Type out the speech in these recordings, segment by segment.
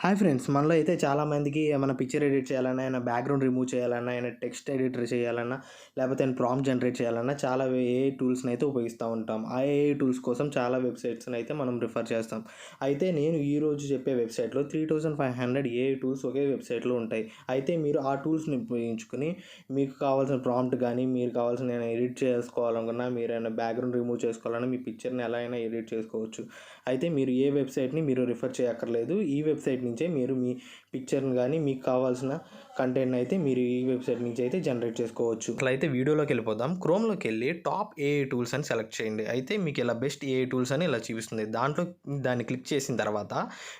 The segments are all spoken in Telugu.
హాయ్ ఫ్రెండ్స్, మనలో అయితే చాలామందికి ఏమైనా పిక్చర్ ఎడిట్ చేయాలన్నా, ఏమైనా బ్యాక్‌గ్రౌండ్ రిమూవ్ చేయాలన్నా, ఏమైనా టెక్స్ట్ ఎడిటర్ చేయాలన్నా, లేకపోతే ఏమైనా ప్రాంప్ట్ జనరేట్ చేయాలన్నా చాలా ఏఐ టూల్స్‌ని అయితే ఉపయోగిస్తూ ఉంటాం. ఆ ఏఐ టూల్స్ కోసం చాలా వెబ్‌సైట్స్‌ని అయితే మనం రిఫర్ చేస్తాం. అయితే నేను ఈరోజు చెప్పే వెబ్‌సైట్‌లో 3500 ఏఐ టూల్స్ ఒకే వెబ్‌సైట్‌లో ఉంటాయి. అయితే మీరు ఆ టూల్స్‌ని ఉపయోగించుకొని మీకు కావాల్సిన ప్రాంప్ట్ గానీ, మీరు కావాల్సిన ఏమైనా ఎడిట్ చేసుకోవాలనుకున్నా, మీరేమైనా బ్యాక్‌గ్రౌండ్ రిమూవ్ చేసుకోవాలన్నా, మీ పిక్చర్‌ని ఎలా అయినా ఎడిట్ చేసుకోవచ్చు. అయితే మీరు ఏ వెబ్‌సైట్‌ని మీరు రిఫర్ చేయక్కర్లేదు. ఈ వెబ్‌సైట్ నుంచే మీరు మీ పిక్చర్‌ని గానీ, మీకు కావాల్సిన కంటెంట్‌ని అయితే మీరు ఈ వెబ్‌సైట్ నుంచి అయితే జనరేట్ చేసుకోవచ్చు. అట్లయితే వీడియోలోకి వెళ్ళిపోదాం. క్రోమ్‌లోకెళ్ళి టాప్ ఏఐ టూల్స్ అని సెలెక్ట్ చేయండి. అయితే మీకు ఇలా బెస్ట్ ఏఐ టూల్స్ అని ఇలా చూపిస్తుంది. దాంట్లో దాన్ని క్లిక్ చేసిన తర్వాత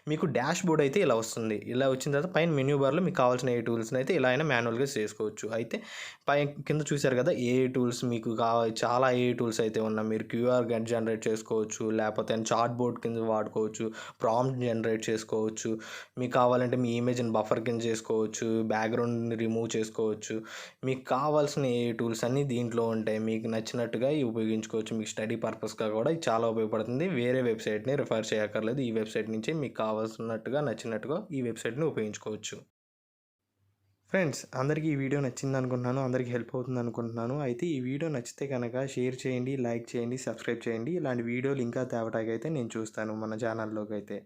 మీకు డాష్ బోర్డ్ అయితే ఇలా వస్తుంది. ఇలా వచ్చిన తర్వాత పైన మెన్యూ బార్‌లో మీకు కావాల్సిన ఏఐ టూల్స్‌ని అయితే ఇలా అయినా మాన్యువల్‌గా చేసుకోవచ్చు. అయితే కింద చూసారు కదా! ఏఐ టూల్స్ మీకు చాలా ఏఐ టూల్స్ అయితే ఉన్నాయి. మీరు క్యూఆర్ జనరేట్ చేసుకోవచ్చు. లేకపోతే చాట్ బోర్డ్ కింద వాడుకోవచ్చు. ప్రాంప్ట్ జనరేట్ చేసుకోవచ్చు. మీకు కావాలంటే మీ ఇమేజ్‌ని బఫర్ కింద చేసుకోవచ్చు. బ్యాక్‌గ్రౌండ్‌ని రిమూవ్ చేసుకోవచ్చు. మీకు కావాల్సిన ఏఐ టూల్స్ అన్నీ దీంట్లో ఉంటాయి. మీకు నచ్చినట్టుగా ఇవి ఉపయోగించుకోవచ్చు. మీకు స్టడీ పర్పస్‌గా కూడా ఇది చాలా ఉపయోగపడుతుంది. వేరే వెబ్‌సైట్‌ని రిఫర్ చేయక్కర్లేదు. ఈ వెబ్‌సైట్ నుంచే మీకు కావాల్సినట్టుగా, నచ్చినట్టుగా ఈ వెబ్‌సైట్‌ని ఉపయోగించుకోవచ్చు. ఫ్రెండ్స్, అందరికీ ఈ వీడియో నచ్చిందనుకుంటున్నాను. అందరికీ హెల్ప్ అవుతుందనుకుంటున్నాను. అయితే ఈ వీడియో నచ్చితే కనుక షేర్ చేయండి, లైక్ చేయండి, సబ్స్క్రైబ్ చేయండి. ఇలాంటి వీడియోలు ఇంకా తేవటానికైతే నేను చూస్తాను మన ఛానల్లోకైతే.